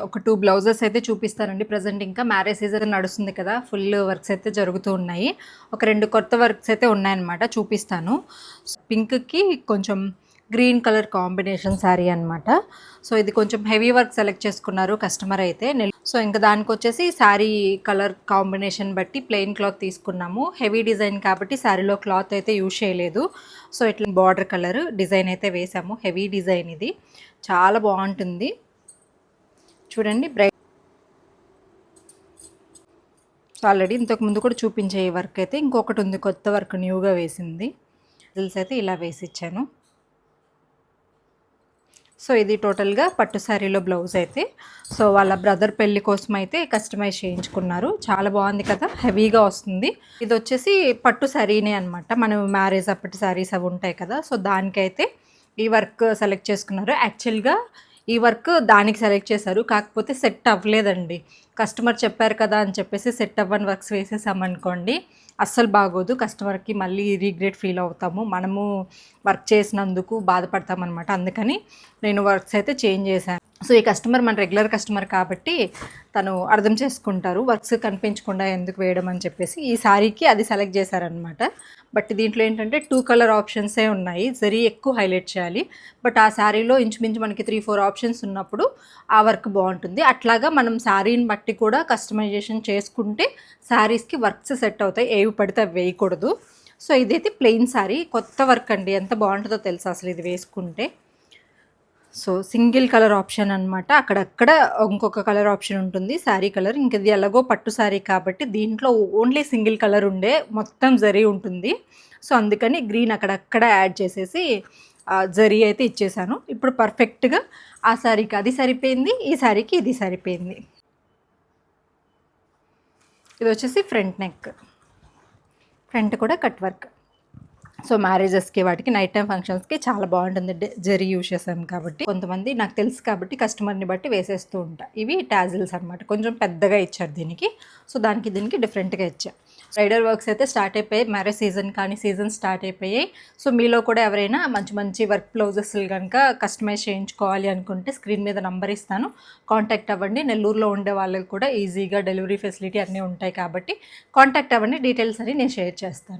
ఒక 2 బ్లౌజెస్ అయితే చూపిస్తానండి. ప్రెజెంట్ ఇంకా మ్యారేజ్ సీజన్ నడుస్తుంది కదా, ఫుల్ వర్క్స్ అయితే జరుగుతూ ఉన్నాయి. ఒక 2 కొత్త వర్క్స్ అయితే ఉన్నాయన్నమాట, చూపిస్తాను. పింక్కి కొంచెం గ్రీన్ కలర్ కాంబినేషన్ శారీ అనమాట. సో ఇది కొంచెం హెవీ వర్క్ సెలెక్ట్ చేసుకున్నారు కస్టమర్ అయితే. సో ఇంకా దానికి వచ్చేసి శారీ కలర్ కాంబినేషన్ బట్టి ప్లెయిన్ క్లాత్ తీసుకున్నాము. హెవీ డిజైన్ కాబట్టి శారీలో క్లాత్ అయితే యూజ్ చేయలేదు. సో ఇట్లా బార్డర్ కలర్ డిజైన్ అయితే వేసాము. హెవీ డిజైన్ ఇది, చాలా బాగుంటుంది చూడండి. బ్రైట్ ఆల్రెడీ ఇంతకు ముందు కూడా చూపించే ఈ వర్క్ అయితే ఇంకొకటి ఉంది, కొత్త వర్క్ న్యూగా వేసింది. రిల్స్ అయితే ఇలా వేసి ఇచ్చాను. సో ఇది టోటల్గా పట్టు శారీలో బ్లౌజ్ అయితే. సో వాళ్ళ బ్రదర్ పెళ్ళి కోసం అయితే కస్టమైజ్ చేయించుకున్నారు. చాలా బాగుంది కదా, హెవీగా వస్తుంది. ఇది వచ్చేసి పట్టు శారీనే అనమాట. మనం మ్యారేజ్ అప్పటి శారీస్ అవి ఉంటాయి కదా, సో దానికైతే ఈ వర్క్ సెలెక్ట్ చేసుకున్నారు. యాక్చువల్గా ఈ వర్క్ దానికి సెలెక్ట్ చేశారు, కాకపోతే సెట్ అవ్వలేదండి. కస్టమర్ చెప్పారు కదా అని చెప్పేసి సెట్ అవ్వని వర్క్స్ వేసేసామనుకోండి, అస్సలు బాగోదు. కస్టమర్కి మళ్ళీ రీగ్రెట్ ఫీల్ అవుతాము, మనము వర్క్ చేసినందుకు బాధపడతామన్నమాట. అందుకని నేను వర్క్స్ అయితే చేంజ్ చేశాను. సో ఈ కస్టమర్ మన రెగ్యులర్ కస్టమర్ కాబట్టి తను అర్థం చేసుకుంటారు, వర్క్స్ కనిపించకుండా ఎందుకు వేయడం అని చెప్పేసి ఈ శారీకి అది సెలెక్ట్ చేశారనమాట. బట్ దీంట్లో ఏంటంటే 2 కలర్ ఆప్షన్సే ఉన్నాయి. జరీ ఎక్కువ హైలైట్ చేయాలి, బట్ ఆ శారీలో ఇంచుమించు మనకి 3-4 ఆప్షన్స్ ఉన్నప్పుడు ఆ వర్క్ బాగుంటుంది. అట్లాగా మనం శారీని బట్టి కూడా కస్టమైజేషన్ చేసుకుంటే శారీస్కి వర్క్స్ సెట్ అవుతాయి, ఏవి పడితే అవి వేయకూడదు. సో ఇదైతే ప్లెయిన్ శారీ, కొత్త వర్క్ అండి. ఎంత బాగుంటుందో తెలుసా అసలు ఇది వేసుకుంటే. సో సింగిల్ కలర్ ఆప్షన్ అనమాట. అక్కడక్కడ ఇంకొక కలర్ ఆప్షన్ ఉంటుంది, శారీ కలర్. ఇంక ఇది ఎలాగో పట్టు శారీ కాబట్టి దీంట్లో ఓన్లీ సింగిల్ కలర్ ఉండే మొత్తం జరీ ఉంటుంది. సో అందుకని గ్రీన్ అక్కడక్కడ యాడ్ చేసేసి జరీ అయితే ఇచ్చేసాను. ఇప్పుడు పర్ఫెక్ట్గా ఆ శారీకి అది సరిపోయింది, ఈ శారీకి ఇది సరిపోయింది. ఇది వచ్చేసి ఫ్రంట్ నెక్, ఫ్రంట్ కూడా కట్ వర్క్. సో మ్యారేజెస్కి వాటికి నైట్ టైం ఫంక్షన్స్కి చాలా బాగుంటుంది, జరీ యూజ్ చేసాం కాబట్టి. కొంతమంది నాకు తెలుసు కాబట్టి కస్టమర్ని బట్టి వేసేస్తూ ఉంటా. ఇవి టాజిల్స్ అనమాట, కొంచెం పెద్దగా ఇచ్చారు దీనికి. సో దానికి దీనికి డిఫరెంట్గా ఇచ్చా. బ్రైడల్ వర్క్స్ అయితే స్టార్ట్ అయిపోయాయి, మ్యారేజ్ సీజన్ కానీ సీజన్ స్టార్ట్ అయిపోయాయి. సో మీలో కూడా ఎవరైనా మంచి మంచి వర్క్ బ్లౌజెస్ కనుక కస్టమైజ్ చేయించుకోవాలి అనుకుంటే స్క్రీన్ మీద నంబర్ ఇస్తాను, కాంటాక్ట్ అవ్వండి. నెల్లూరులో ఉండే వాళ్ళకి కూడా ఈజీగా డెలివరీ ఫెసిలిటీ అన్నీ ఉంటాయి కాబట్టి కాంటాక్ట్ అవ్వండి. డీటెయిల్స్ అని నేను షేర్ చేస్తాను.